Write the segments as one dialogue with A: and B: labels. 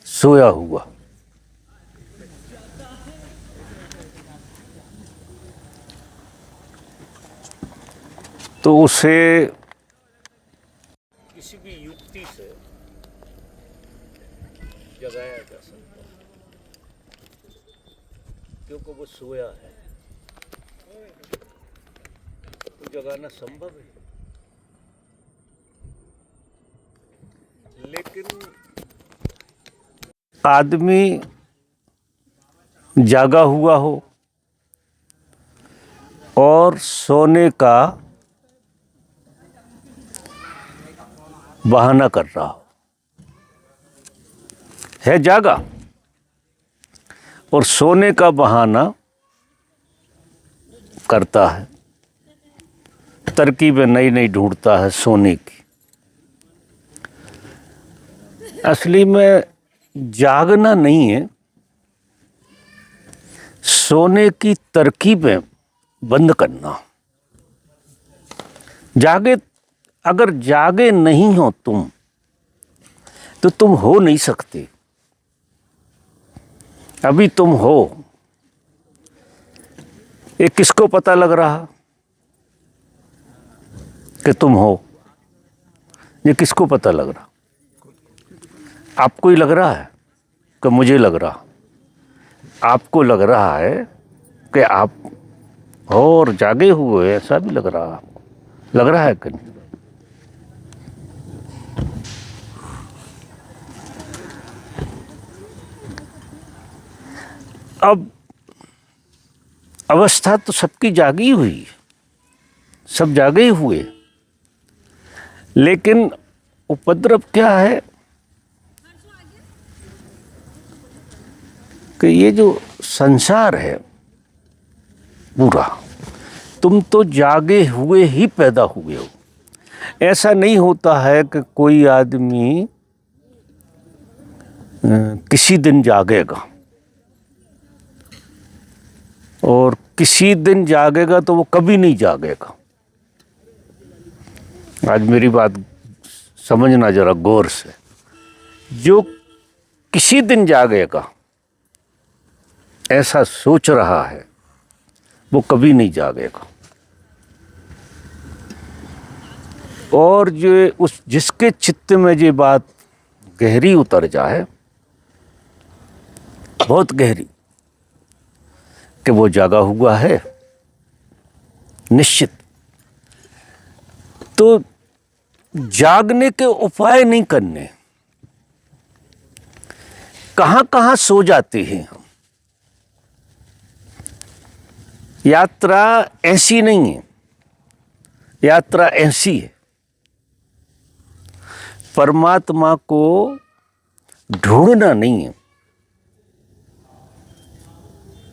A: सोया हुआ। तो उसे किसी भी युक्ति से जगाया जा सकता है, क्योंकि वो सोया है। तो जगाना संभव है, लेकिन आदमी जागा हुआ हो और सोने का बहाना कर रहा हो, है जागा और सोने का बहाना करता है, तरकीबें नई नई ढूंढता है सोने की। असली में जागना नहीं है, सोने की तरकीबें बंद करना। जागे, अगर जागे नहीं हो तुम, तो तुम हो नहीं सकते। अभी तुम हो, ये किसको पता लग रहा कि तुम हो? ये किसको पता लग रहा? आपको ही लग रहा है कि मुझे लग रहा? आपको लग रहा है कि आप हो और जागे हुए, ऐसा भी लग रहा है। लग रहा है कि नहीं? अब अवस्था तो सबकी जागी हुई है, सब जागे हुए, लेकिन उपद्रव क्या है कि ये जो संसार है पूरा, तुम तो जागे हुए ही पैदा हुए हो। ऐसा नहीं होता है कि कोई आदमी किसी दिन जागेगा और किसी दिन जागेगा तो वो कभी नहीं जागेगा। आज मेरी बात समझना जरा गौर से। जो किसी दिन जागेगा ऐसा सोच रहा है, वो कभी नहीं जागेगा। और जो उस जिसके चित्त में ये बात गहरी उतर जाए, बहुत गहरी, कि वो जागा हुआ है निश्चित, तो जागने के उपाय नहीं करने। कहां कहां सो जाते हैं हम। यात्रा ऐसी नहीं है, यात्रा ऐसी है, परमात्मा को ढूंढना नहीं है।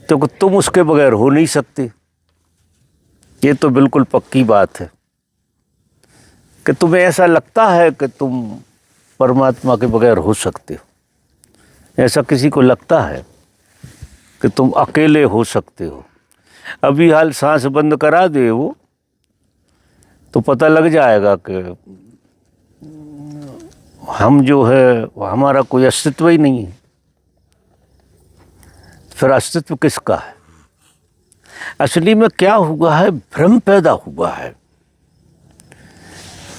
A: तो तुम उसके बगैर हो नहीं सकते, ये तो बिल्कुल पक्की बात है। कि तुम्हें ऐसा लगता है कि तुम परमात्मा के बगैर हो सकते हो, ऐसा किसी को लगता है कि तुम अकेले हो सकते हो? अभी हाल सांस बंद करा दे वो, तो पता लग जाएगा कि हम जो है हमारा कोई अस्तित्व ही नहीं है। फिर अस्तित्व किसका है? असली में क्या हुआ है? भ्रम पैदा हुआ है।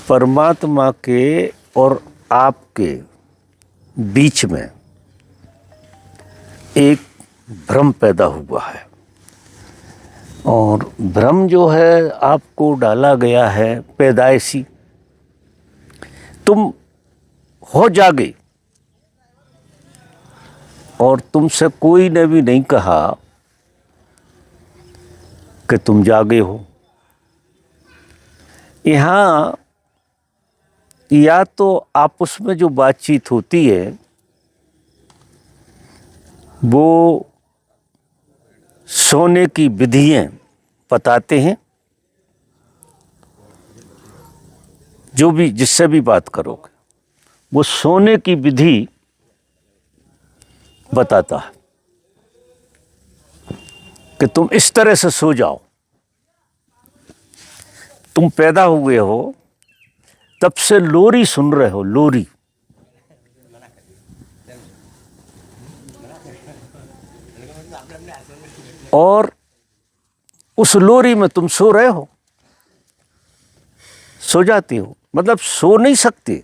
A: परमात्मा के और आपके बीच में एक भ्रम पैदा हुआ है, और भ्रम जो है आपको डाला गया है पैदाइशी। तुम हो जागे, और तुमसे कोई ने भी नहीं कहा कि तुम जागे हो। यहाँ या तो आपस में जो बातचीत होती है वो सोने की विधियां बताते हैं, जो भी जिससे भी बात करोगे वो सोने की विधि बताता है कि तुम इस तरह से सो जाओ। तुम पैदा हुए हो तब से लोरी सुन रहे हो, लोरी। और उस लोरी में तुम सो रहे हो, सो जाती हो, मतलब सो नहीं सकते,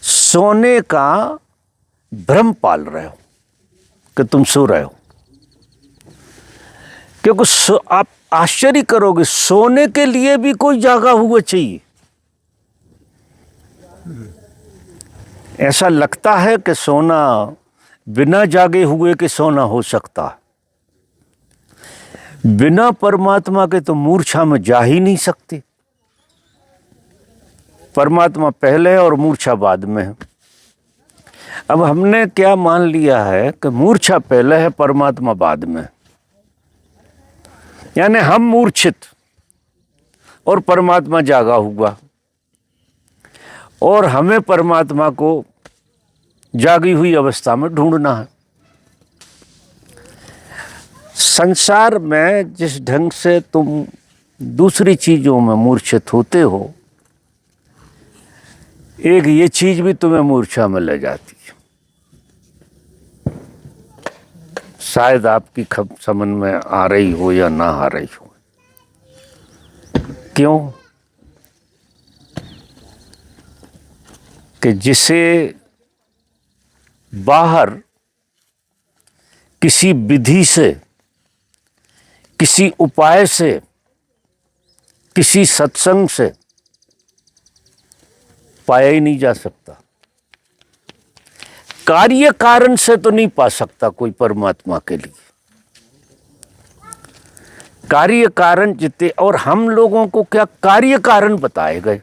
A: सोने का भ्रम पाल रहे हो कि तुम सो रहे हो। क्योंकि आप आश्चर्य करोगे, सोने के लिए भी कोई जागा हुआ चाहिए। ऐसा लगता है कि सोना बिना जागे हुए के सोना हो सकता है। बिना परमात्मा के तो मूर्छा में जा ही नहीं सकते। परमात्मा पहले है और मूर्छा बाद में है। अब हमने क्या मान लिया है कि मूर्छा पहले है, परमात्मा बाद में, यानी हम मूर्छित और परमात्मा जागा हुआ, और हमें परमात्मा को जागी हुई अवस्था में ढूंढना है। संसार में जिस ढंग से तुम दूसरी चीजों में मूर्छित होते हो, एक ये चीज भी तुम्हें मूर्छा में ले जाती है। शायद आपकी समझ में आ रही हो या ना आ रही हो। क्यों? कि जिसे बाहर किसी विधि से, किसी उपाय से, किसी सत्संग से पाया ही नहीं जा सकता। कार्य कारण से तो नहीं पा सकता कोई परमात्मा के लिए। कार्य कारण जितने, और हम लोगों को क्या कार्य कारण बताए गए,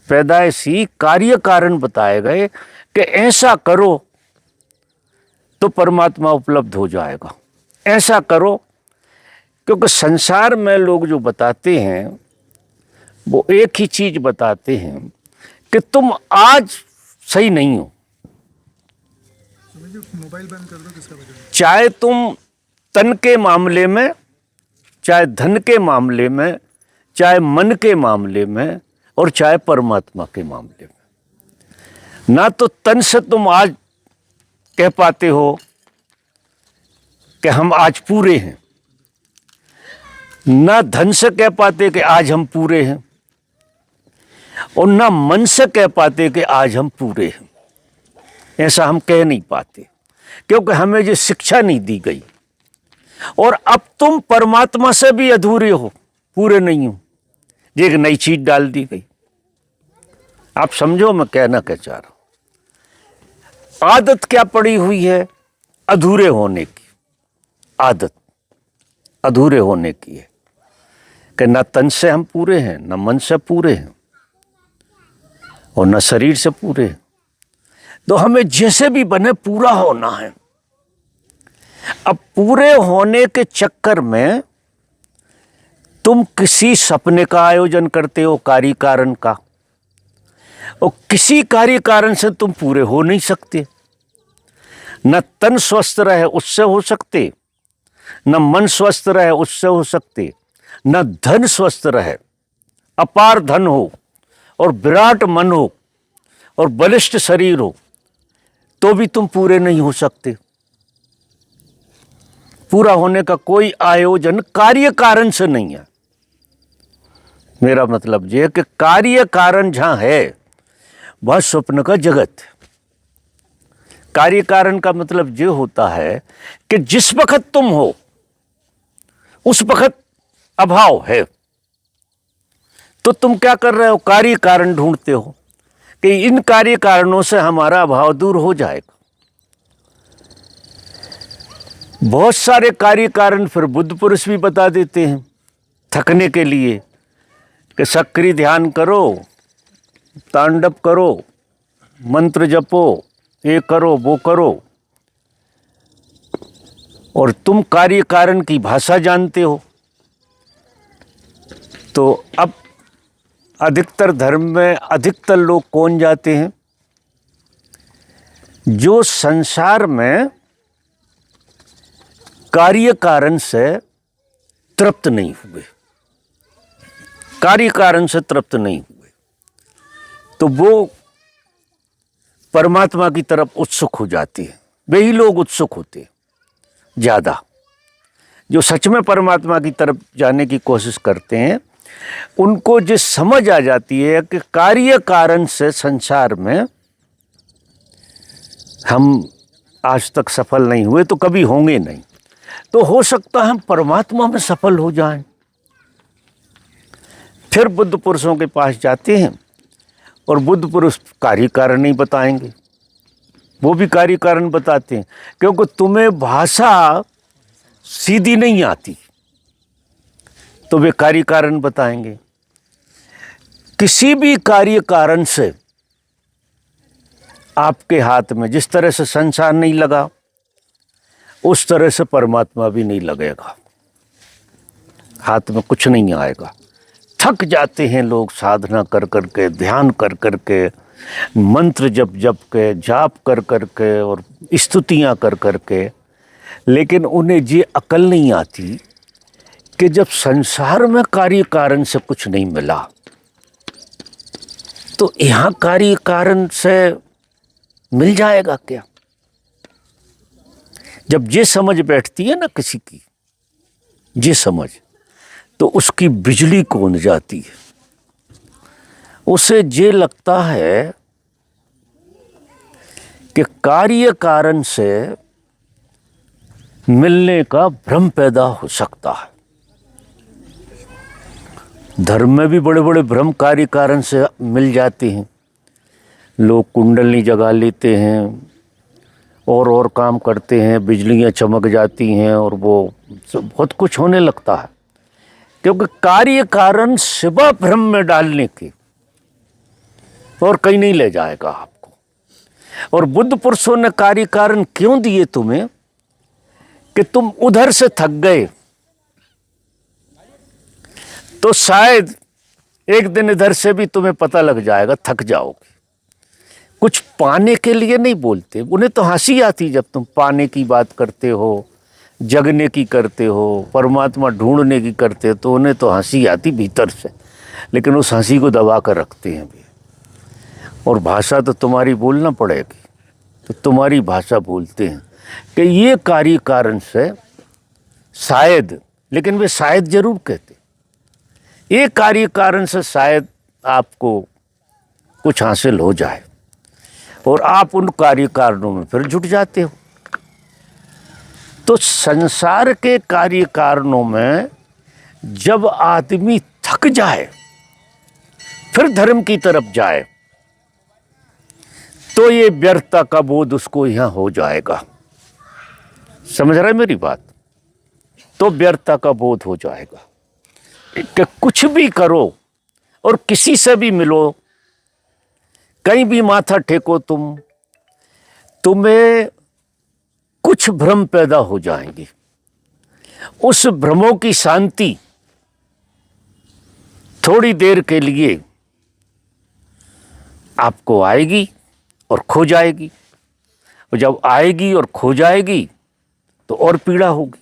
A: पैदाइशी कार्य कारण बताए गए कि ऐसा करो तो परमात्मा उपलब्ध हो जाएगा, ऐसा करो। क्योंकि संसार में लोग जो बताते हैं वो एक ही चीज बताते हैं कि तुम आज सही नहीं हो।
B: मोबाइल बंद कर दो, किसका बजा?
A: चाहे तुम तन के मामले में, चाहे धन के मामले में, चाहे मन के मामले में, और चाहे परमात्मा के मामले में। ना तो तन से तुम आज कह पाते हो कि हम आज पूरे हैं, ना धन से कह पाते कि आज हम पूरे हैं, और ना मन से कह पाते कि आज हम पूरे हैं। ऐसा हम कह नहीं पाते, क्योंकि हमें ये शिक्षा नहीं दी गई। और अब तुम परमात्मा से भी अधूरे हो, पूरे नहीं हो, ये एक नई चीज डाल दी गई। आप समझो मैं कहना क्या चाह रहा हूं। आदत क्या पड़ी हुई है? अधूरे होने की आदत, अधूरे होने की है कि न तन से हम पूरे हैं, न मन से पूरे हैं, और न शरीर से पूरे हैं। तो हमें जैसे भी बने पूरा होना है। अब पूरे होने के चक्कर में तुम किसी सपने का आयोजन करते हो, कार्य कारण का, और किसी कार्य कारण से तुम पूरे हो नहीं सकते। न तन स्वस्थ रहे उससे हो सकते, न मन स्वस्थ रहे उससे हो सकते, न धन स्वस्थ रहे, अपार धन हो और विराट मन हो और बलिष्ठ शरीर हो, तो भी तुम पूरे नहीं हो सकते। पूरा होने का कोई आयोजन कार्य कारण से नहीं है। मेरा मतलब यह है कि कार्य कारण जहां है वह स्वप्न का जगत है। कार्य कारण का मतलब यह होता है कि जिस वक्त तुम हो उस वक्त अभाव है, तो तुम क्या कर रहे हो? कार्य कारण ढूंढते हो कि इन कार्य कारणों से हमारा अभाव दूर हो जाएगा। बहुत सारे कार्य कारण फिर बुद्ध पुरुष भी बता देते हैं थकने के लिए कि सक्रिय ध्यान करो, तांडव करो, मंत्र जपो, ये करो वो करो। और तुम कार्य कारण की भाषा जानते हो। तो अब अधिकतर धर्म में अधिकतर लोग कौन जाते हैं? जो संसार में कार्य कारण से तृप्त नहीं हुए, कार्य कारण से तृप्त नहीं हुए, तो वो परमात्मा की तरफ उत्सुक हो जाती है। वे ही लोग उत्सुक होते हैं ज़्यादा, जो सच में परमात्मा की तरफ जाने की कोशिश करते हैं। उनको जो समझ आ जाती है कि कार्य कारण से संसार में हम आज तक सफल नहीं हुए तो कभी होंगे नहीं, तो हो सकता है हम परमात्मा में सफल हो जाएं। फिर बुद्ध पुरुषों के पास जाते हैं और बुद्ध पुरुष कार्य कारण नहीं बताएंगे, वो भी कार्य कारण बताते हैं, क्योंकि तुम्हें भाषा सीधी नहीं आती, तो वे कार्य कारण बताएंगे। किसी भी कार्य कारण से आपके हाथ में जिस तरह से संसार नहीं लगा, उस तरह से परमात्मा भी नहीं लगेगा, हाथ में कुछ नहीं आएगा। थक जाते हैं लोग साधना कर कर के, ध्यान कर कर के, मंत्र जप जप के, जाप कर कर के और स्तुतियाँ कर कर के, लेकिन उन्हें ये अकल नहीं आती कि जब संसार में कार्य कारण से कुछ नहीं मिला, तो यहाँ कार्य कारण से मिल जाएगा क्या। जब ये समझ बैठती है ना किसी की, ये समझ, तो उसकी बिजली कौंध जाती है। उसे ये लगता है कि कार्य कारण से मिलने का भ्रम पैदा हो सकता है। धर्म में भी बड़े बड़े भ्रम कार्य कारण से मिल जाते हैं। लोग कुंडली जगा लेते हैं और काम करते हैं, बिजलियां चमक जाती हैं और वो बहुत कुछ होने लगता है, क्योंकि कार्य कारण सिवा भ्रम में डालने के और कहीं नहीं ले जाएगा आपको। और बुद्ध पुरुषों ने कार्य कारण क्यों दिए तुम्हें कि तुम उधर से थक गए, तो शायद एक दिन इधर से भी तुम्हें पता लग जाएगा, थक जाओगे। कुछ पाने के लिए नहीं बोलते, उन्हें तो हंसी आती जब तुम पाने की बात करते हो, जगने की करते हो, परमात्मा ढूंढने की करते हो, तो उन्हें तो हंसी आती भीतर से, लेकिन उस हंसी को दबा कर रखते हैं भी। और भाषा तो तुम्हारी बोलना पड़ेगी, तो तुम्हारी भाषा बोलते हैं कि ये कार्य कारण से शायद, लेकिन वे शायद जरूर कहते, ये कार्य कारण से शायद आपको कुछ हासिल हो जाए, और आप उन कार्य कारणों में फिर जुट जाते हो। तो संसार के कार्य कारणों में जब आदमी थक जाए, फिर धर्म की तरफ जाए, तो ये व्यर्थता का बोध उसको यहां हो जाएगा। समझ रहे मेरी बात? तो व्यर्थता का बोध हो जाएगा कि कुछ भी करो और किसी से भी मिलो, कहीं भी माथा टेको, तुम्हें कुछ भ्रम पैदा हो जाएंगे। उस भ्रमों की शांति थोड़ी देर के लिए आपको आएगी और खो जाएगी, और जब आएगी और खो जाएगी तो और पीड़ा होगी।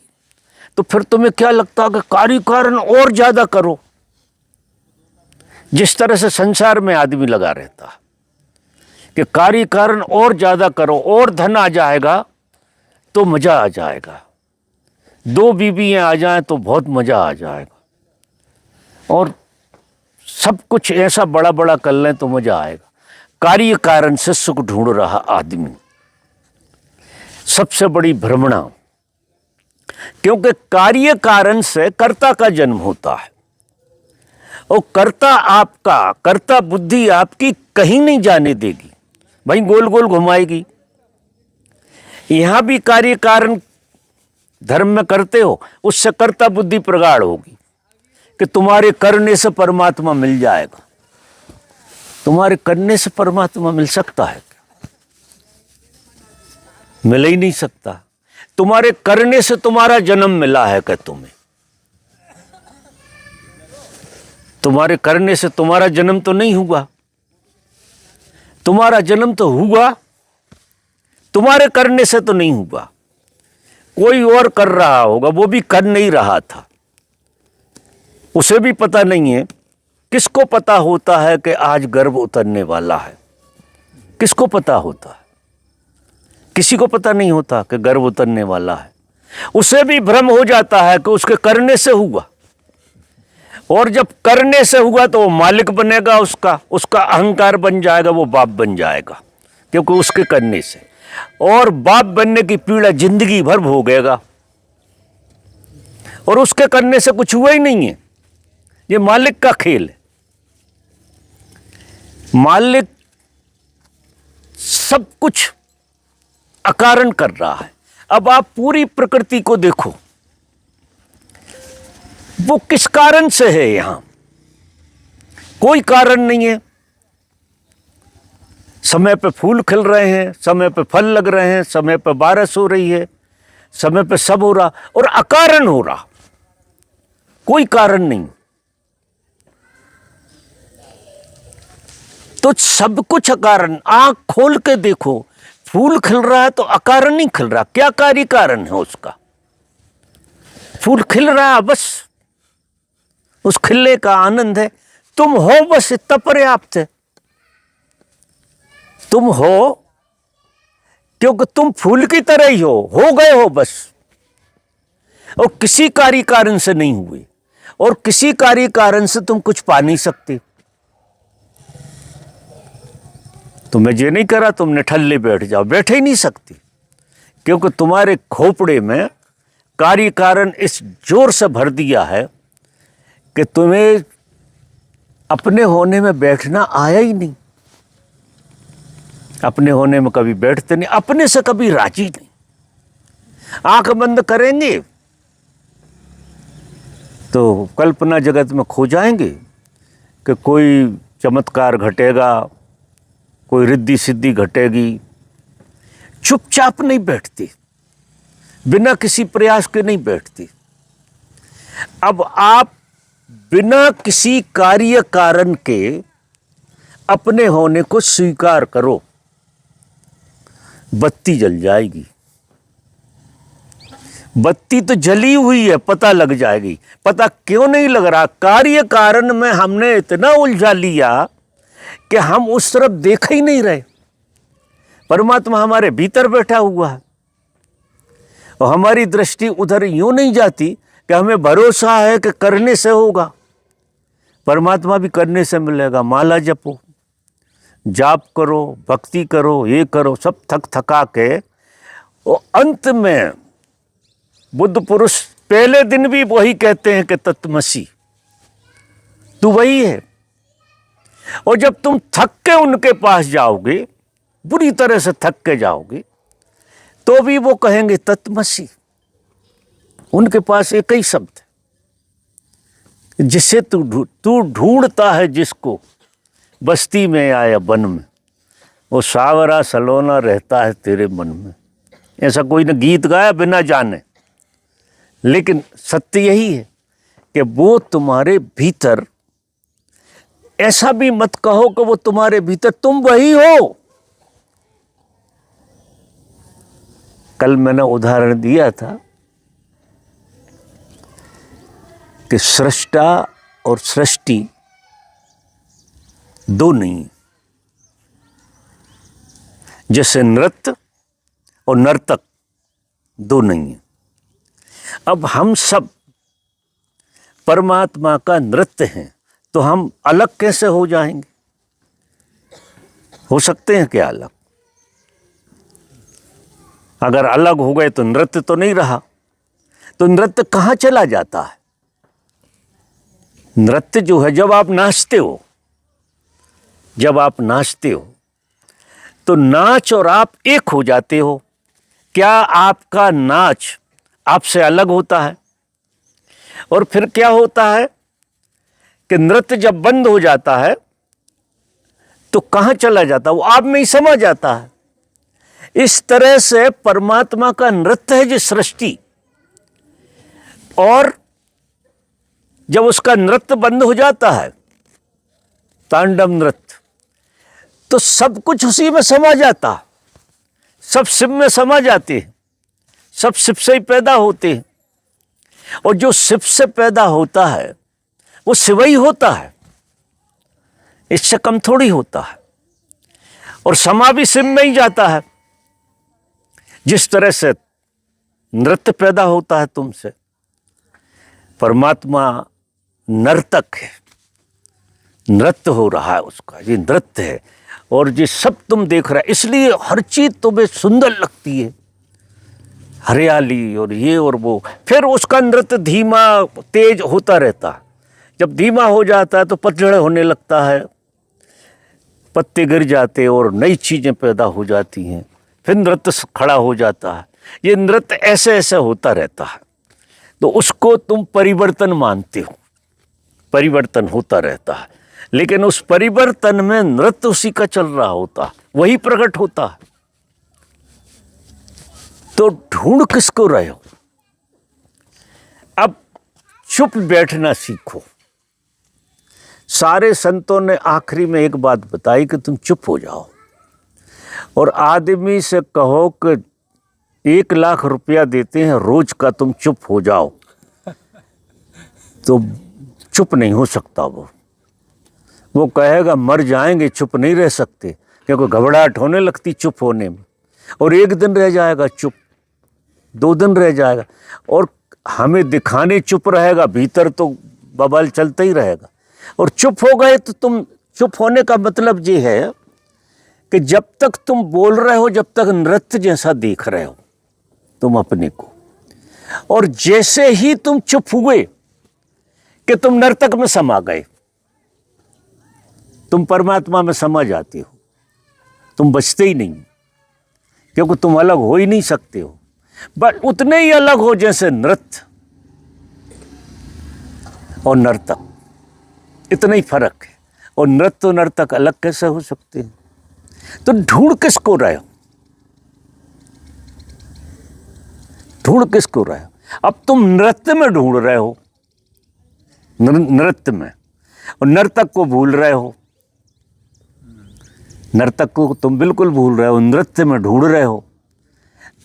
A: तो फिर तुम्हें क्या लगता है कि कार्य कारण और ज्यादा करो, जिस तरह से संसार में आदमी लगा रहता है कि कार्य कारण और ज्यादा करो, और धन आ जाएगा तो मजा आ जाएगा, 2 बीवियां आ जाएं तो बहुत मजा आ जाएगा, और सब कुछ ऐसा बड़ा बड़ा कर लें तो मजा आएगा। कार्य कारण से सुख ढूंढ रहा आदमी सबसे बड़ी भ्रमणा, क्योंकि कार्य कारण से कर्ता का जन्म होता है, और कर्ता बुद्धि आपकी कहीं नहीं जाने देगी, भाई गोल गोल घुमाएगी। यहां भी कार्य कारण धर्म में करते हो, उससे कर्ता बुद्धि प्रगाढ़ होगी कि तुम्हारे करने से परमात्मा मिल जाएगा। तुम्हारे करने से परमात्मा मिल सकता है क्या? मिल ही नहीं सकता। तुम्हारे करने से तुम्हारा जन्म मिला है क्या? तुम्हारे करने से तुम्हारा जन्म तो नहीं हुआ, तुम्हारा जन्म तो हुआ, तुम्हारे करने से तो नहीं हुआ। कोई और कर रहा होगा, वो भी कर नहीं रहा था, उसे भी पता नहीं है। किसको पता होता है कि आज गर्भ उतरने वाला है? किसको पता होता है? किसी को पता नहीं होता कि गर्भ उतरने वाला है। उसे भी भ्रम हो जाता है कि उसके करने से हुआ, और जब करने से हुआ तो वो मालिक बनेगा, उसका अहंकार बन जाएगा, वो बाप बन जाएगा, क्योंकि उसके करने से। और बाप बनने की पीड़ा जिंदगी भर भोगेगा, और उसके करने से कुछ हुआ ही नहीं है। ये मालिक का खेल है। मालिक सब कुछ अकारण कर रहा है। अब आप पूरी प्रकृति को देखो, वो किस कारण से है? यहां कोई कारण नहीं है। समय पे फूल खिल रहे हैं, समय पे फल लग रहे हैं, समय पे बारिश हो रही है, समय पे सब हो रहा, और अकारण हो रहा, कोई कारण नहीं। तो सब कुछ अकारण। आंख खोल के देखो, फूल खिल रहा है तो अकारण नहीं खिल रहा, क्या कार्य कारण है उसका? फूल खिल रहा है, बस उस खिलने का आनंद है। तुम हो, बस इतना पर्याप्त है। तुम हो क्योंकि तुम फूल की तरह ही हो गए हो बस, और किसी कार्य कारण से नहीं हुए, और किसी कार्य कारण से तुम कुछ पा नहीं सकते। तुम्हें ये नहीं करा तुमने ठल्ले बैठ जाओ, बैठ ही नहीं सकती, क्योंकि तुम्हारे खोपड़े में कार्य कारण इस जोर से भर दिया है कि तुम्हें अपने होने में बैठना आया ही नहीं। अपने होने में कभी बैठते नहीं, अपने से कभी राजी नहीं। आंख बंद करेंगे तो कल्पना जगत में खो जाएंगे कि कोई चमत्कार घटेगा, कोई रिद्धि सिद्धि घटेगी। चुपचाप नहीं बैठती, बिना किसी प्रयास के नहीं बैठती। अब आप बिना किसी कार्य कारण के अपने होने को स्वीकार करो, बत्ती जल जाएगी। बत्ती तो जली हुई है, पता लग जाएगी। पता क्यों नहीं लग रहा? कार्य कारण में हमने इतना उलझा लिया कि हम उस तरफ देख ही नहीं रहे। परमात्मा हमारे भीतर बैठा हुआ है, और हमारी दृष्टि उधर यूं नहीं जाती कि हमें भरोसा है कि करने से होगा। परमात्मा भी करने से मिलेगा। माला जपो, जाप करो, भक्ति करो, ये करो, सब थक थका के, और अंत में बुद्ध पुरुष पहले दिन भी वही कहते हैं कि तत्वमसि, तू वही है। और जब तुम थक के उनके पास जाओगे, बुरी तरह से थक के जाओगे, तो भी वो कहेंगे तत्वमसि। उनके पास एक ही शब्द है, जिसे तू ढूंढता है, जिसको बस्ती में आया वन में, वो सावरा सलोना रहता है तेरे मन में। ऐसा कोई ने गीत गाया बिना जाने, लेकिन सत्य यही है कि वो तुम्हारे भीतर, ऐसा भी मत कहो कि वो तुम्हारे भीतर, तुम वही हो। कल मैंने उदाहरण दिया था कि सृष्टा और सृष्टि दो नहीं, जैसे नृत्य और नर्तक दो नहीं है। अब हम सब परमात्मा का नृत्य हैं, तो हम अलग कैसे हो जाएंगे? हो सकते हैं क्या अलग? अगर अलग हो गए तो नृत्य तो नहीं रहा। तो नृत्य कहाँ चला जाता है? नृत्य जो है, जब आप नाचते हो, जब आप नाचते हो तो नाच और आप एक हो जाते हो। क्या आपका नाच आपसे अलग होता है? और फिर क्या होता है कि नृत्य जब बंद हो जाता है तो कहाँ चला जाता है? वो आप में ही समा जाता है। इस तरह से परमात्मा का नृत्य है जो सृष्टि, और जब उसका नृत्य बंद हो जाता है, तांडव नृत्य, तो सब कुछ उसी में समा जाता है। सब शिव में समा जाते हैं, सब शिव से ही पैदा होते हैं, और जो शिव से पैदा होता है वो शिव ही होता है, इससे कम थोड़ी होता है। और समा भी सिम में ही जाता है। जिस तरह से नृत्य पैदा होता है तुमसे, परमात्मा नर्तक है, नृत्य हो रहा है उसका, ये नृत्य है। और ये सब तुम देख रहे, इसलिए हर चीज तुम्हें सुंदर लगती है, हरियाली और ये और वो। फिर उसका नृत्य धीमा तेज होता रहता है। जब धीमा हो जाता है तो पतझड़ होने लगता है, पत्ते गिर जाते और नई चीजें पैदा हो जाती हैं, फिर नृत्य खड़ा हो जाता है। ये नृत्य ऐसे ऐसे होता रहता है। तो उसको तुम परिवर्तन मानते हो, परिवर्तन होता रहता है, लेकिन उस परिवर्तन में नृत्य उसी का चल रहा होता है, वही प्रकट होता है। तो ढूंढ किसको रहे हो? अब चुप बैठना सीखो। सारे संतों ने आखिरी में एक बात बताई कि तुम चुप हो जाओ, और आदमी से कहो कि 1,00,000 रुपया देते हैं रोज का, तुम चुप हो जाओ, तो चुप नहीं हो सकता। वो कहेगा मर जाएंगे, चुप नहीं रह सकते, क्योंकि घबराहट होने लगती चुप होने में। और 1 दिन रह जाएगा चुप, 2 दिन रह जाएगा, और हमें दिखाने चुप रहेगा, भीतर तो बवाल चलता ही रहेगा। और चुप हो गए तो तुम, चुप होने का मतलब ये है कि जब तक तुम बोल रहे हो, जब तक नृत्य जैसा देख रहे हो तुम अपने को, और जैसे ही तुम चुप हुए कि तुम नर्तक में समा गए, तुम परमात्मा में समा जाते हो, तुम बचते ही नहीं, क्योंकि तुम अलग हो ही नहीं सकते हो। बट उतने ही अलग हो जैसे नृत्य और नर्तक, इतना ही फर्क है। और नृत्य और नर्तक अलग कैसे हो सकते हैं? तो ढूंढ किसको रहे हो? ढूंढ किसको रहे हो? अब तुम नृत्य में ढूंढ रहे हो, नृत्य में, और नर्तक को भूल रहे हो। नर्तक को तुम बिल्कुल भूल रहे हो, नृत्य में ढूंढ रहे हो।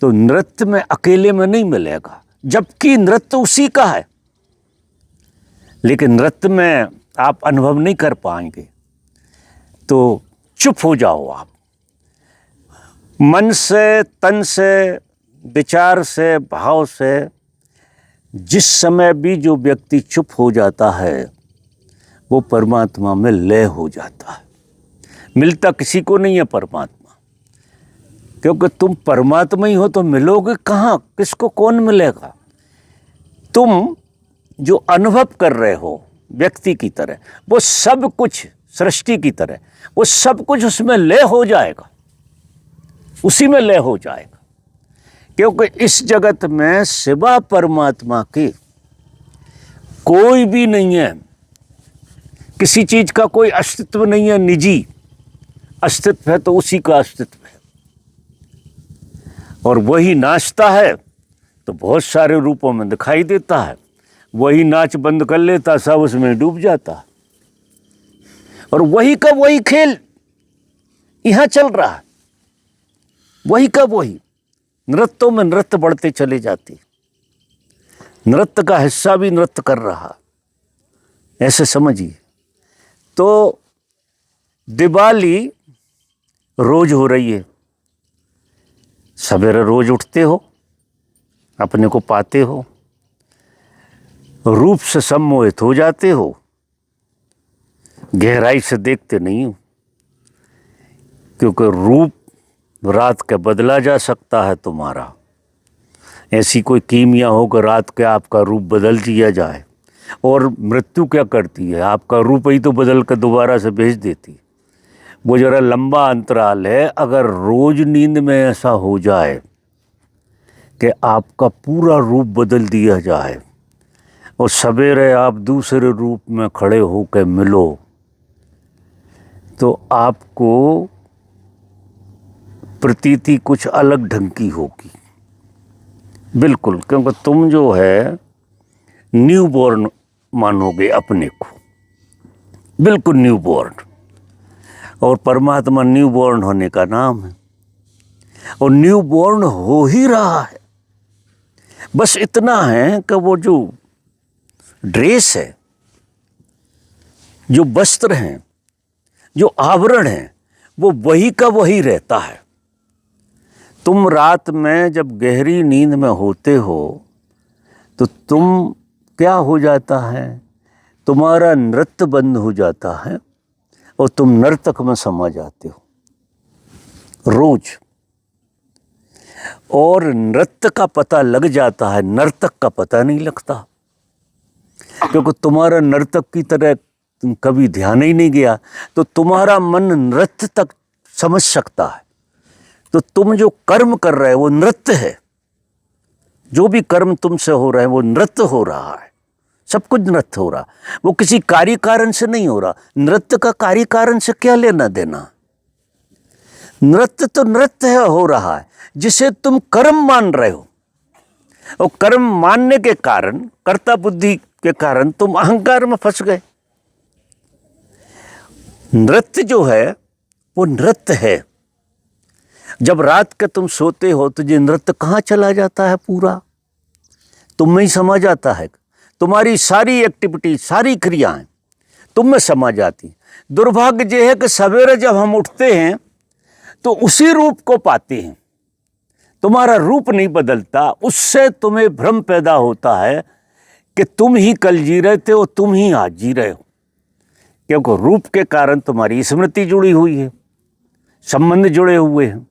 A: तो नृत्य में अकेले में नहीं मिलेगा, जबकि नृत्य उसी का है, लेकिन नृत्य में आप अनुभव नहीं कर पाएंगे। तो चुप हो जाओ आप, मन से, तन से, विचार से, भाव से। जिस समय भी जो व्यक्ति चुप हो जाता है, वो परमात्मा में लय हो जाता है। मिलता किसी को नहीं है परमात्मा, क्योंकि तुम परमात्मा ही हो, तो मिलोगे कहाँ? किसको कौन मिलेगा? तुम जो अनुभव कर रहे हो व्यक्ति की तरह, वो सब कुछ सृष्टि की तरह, वो सब कुछ उसमें लय हो जाएगा, उसी में लय हो जाएगा। क्योंकि इस जगत में सिवा परमात्मा के कोई भी नहीं है, किसी चीज का कोई अस्तित्व नहीं है। निजी अस्तित्व है तो उसी का अस्तित्व है, और वही नाचता है तो बहुत सारे रूपों में दिखाई देता है। वही नाच बंद कर लेता, सब उसमें डूब जाता है। और वही का वही खेल यहां चल रहा है, वही का वही। नृत्यों में नृत्य बढ़ते चले जाते, नृत्य का हिस्सा भी नृत्य कर रहा, ऐसे समझिए। तो दिवाली रोज हो रही है, सवेरे रोज उठते हो, अपने को पाते हो, रूप से सम्मोहित हो जाते हो, गहराई से देखते नहीं हो, क्योंकि रूप रात के बदला जा सकता है तुम्हारा। ऐसी कोई कीमिया हो कि रात के आपका रूप बदल दिया जाए। और मृत्यु क्या करती है? आपका रूप ही तो बदल कर दोबारा से भेज देती। वो जरा लंबा अंतराल है। अगर रोज नींद में ऐसा हो जाए कि आपका पूरा रूप बदल दिया जाए और सवेरे आप दूसरे रूप में खड़े होकर मिलो, तो आपको प्रतीति कुछ अलग ढंग की होगी, बिल्कुल। क्योंकि तुम जो है न्यू बॉर्न मानोगे अपने को, बिल्कुल न्यू बॉर्न। और परमात्मा न्यू बॉर्न होने का नाम है, और न्यू बॉर्न हो ही रहा है। बस इतना है कि वो जो ड्रेस है, जो वस्त्र हैं, जो आवरण हैं, वो वही का वही रहता है। तुम रात में जब गहरी नींद में होते हो तो तुम क्या हो जाता है, तुम्हारा नृत्य बंद हो जाता है और तुम नर्तक में समा जाते हो रोज। और नृत्य का पता लग जाता है, नर्तक का पता नहीं लगता, क्योंकि तुम्हारा नर्तक की तरह कभी ध्यान ही नहीं गया। तो तुम्हारा मन नृत्य तक समझ सकता है। तो तुम जो कर्म कर रहे हो वो नृत्य है। जो भी कर्म तुमसे हो रहा है वो नृत्य हो रहा है। सब कुछ नृत्य हो रहा, वो किसी कार्य कारण से नहीं हो रहा। नृत्य का कार्य कारण से क्या लेना देना। नृत्य तो नृत्य है, हो रहा है, जिसे तुम कर्म मान रहे हो। और कर्म मानने के कारण, कर्ता बुद्धि के कारण तुम अहंकार में फंस गए। नृत्य जो है वो नृत्य है। जब रात के तुम सोते हो तो ये नृत्य कहाँ चला जाता है, पूरा तुम में ही समा जाता है। तुम्हारी सारी एक्टिविटी, सारी क्रियाएं तुम में समा जाती। दुर्भाग्य यह है कि सवेरे जब हम उठते हैं तो उसी रूप को पाते हैं। तुम्हारा रूप नहीं बदलता, उससे तुम्हें भ्रम पैदा होता है कि तुम ही कल जी रहे थे और तुम ही आज जी रहे हो। क्योंकि रूप के कारण तुम्हारी स्मृति जुड़ी हुई है, संबंध जुड़े हुए हैं।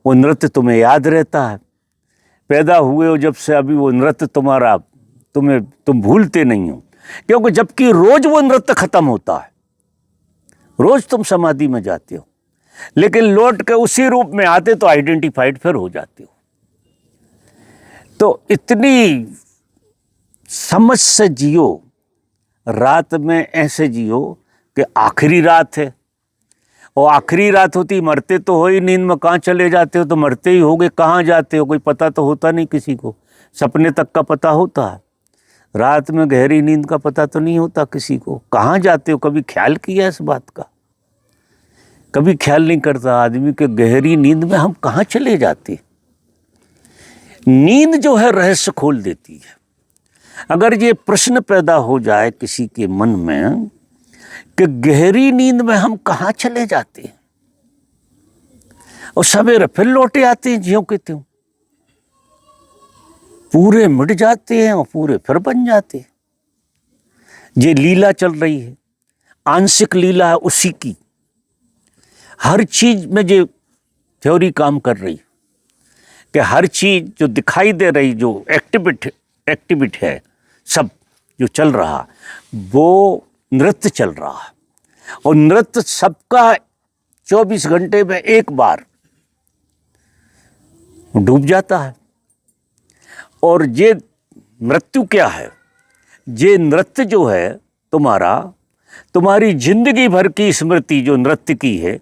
A: वो नृत्य तुम्हें याद रहता है। पैदा हुए हो जब से अभी वो नृत्य तुम्हारा, तुम भूलते नहीं हो। क्योंकि जबकि रोज वो नृत्य खत्म होता है, रोज तुम समाधि में जाते हो, लेकिन लौट के उसी रूप में आते तो आइडेंटिफाइड फिर हो जाते हो। तो इतनी समझ से जियो, रात में ऐसे जियो कि आखिरी रात है। और आखिरी रात होती, मरते तो हो ही, नींद में कहाँ चले जाते हो तो मरते ही होगे। कहाँ जाते हो कोई पता तो होता नहीं किसी को। सपने तक का पता होता है, रात में गहरी नींद का पता तो नहीं होता किसी को। कहाँ जाते हो कभी ख्याल किया इस बात का? कभी ख्याल नहीं करता आदमी के गहरी नींद में हम कहाँ चले जाते। नींद जो है रहस्य खोल देती है। अगर ये प्रश्न पैदा हो जाए किसी के मन में कि गहरी नींद में हम कहाँ चले जाते हैं और सवेरे फिर लौटे आते हैं ज्यों के त्यों, पूरे मिट जाते हैं और पूरे फिर बन जाते हैं। ये लीला चल रही है, आंशिक लीला है उसी की। हर चीज में ये थ्योरी काम कर रही कि हर चीज जो दिखाई दे रही, जो एक्टिविटी है, सब जो चल रहा वो नृत्य चल रहा है। और नृत्य सबका 24 घंटे में एक बार डूब जाता है। और ये मृत्यु क्या है? ये नृत्य जो है तुम्हारी जिंदगी भर की स्मृति जो नृत्य की है,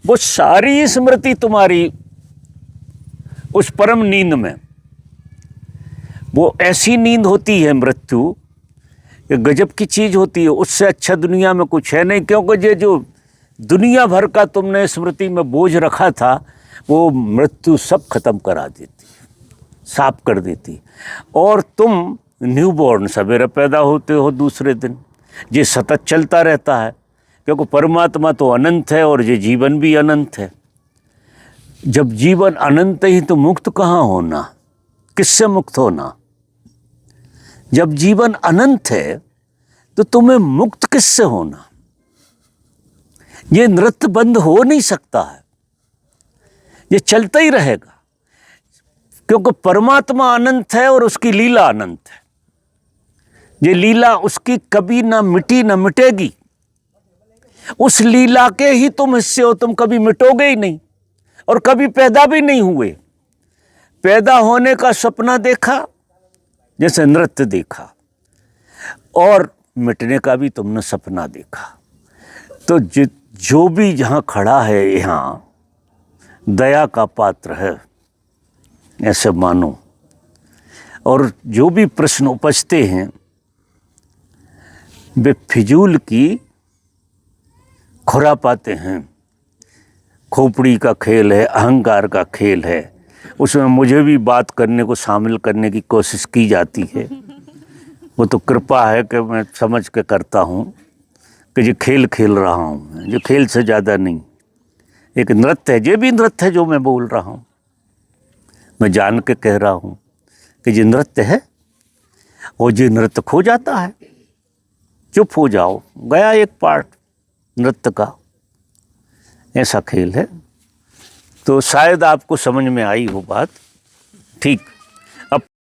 A: वो सारी स्मृति तुम्हारी उस परम नींद में, वो ऐसी नींद होती है मृत्यु, ये गजब की चीज होती है। उससे अच्छा दुनिया में कुछ है नहीं। क्योंकि ये जो दुनिया भर का तुमने स्मृति में बोझ रखा था, वो मृत्यु सब खत्म करा देती, साफ कर देती। और तुम न्यूबॉर्न सवेरे पैदा होते हो दूसरे दिन। ये सतत चलता रहता है, क्योंकि परमात्मा तो अनंत है और ये जीवन भी अनंत है। जब जीवन अनंत ही तो मुक्त कहाँ होना, किससे मुक्त होना? जब जीवन अनंत है तो तुम्हें मुक्त किससे होना? ये नृत्य बंद हो नहीं सकता है, ये चलता ही रहेगा। क्योंकि परमात्मा अनंत है और उसकी लीला अनंत है। ये लीला उसकी कभी ना मिटी ना मिटेगी। उस लीला के ही तुम हिस्से हो, तुम कभी मिटोगे ही नहीं और कभी पैदा भी नहीं हुए। पैदा होने का सपना देखा जैसे नृत्य देखा, और मिटने का भी तुमने सपना देखा। तो जो भी जहाँ खड़ा है यहाँ दया का पात्र है, ऐसे मानो। और जो भी प्रश्न उपजते हैं वे फिजूल की खुरापाते हैं। खोपड़ी का खेल है, अहंकार का खेल है। उसमें मुझे भी बात करने को शामिल करने की कोशिश की जाती है। वो तो कृपा है कि मैं समझ के करता हूँ कि ये खेल खेल रहा हूँ, जो खेल से ज़्यादा नहीं। एक नृत्य है, ये भी नृत्य है जो मैं बोल रहा हूँ, मैं जान के कह रहा हूँ कि ये नृत्य है और ये नृत्य खो जाता है, चुप हो जाओ, गया एक पार्ट नृत्य का, ऐसा खेल है। तो शायद आपको समझ में आई हो बात। ठीक।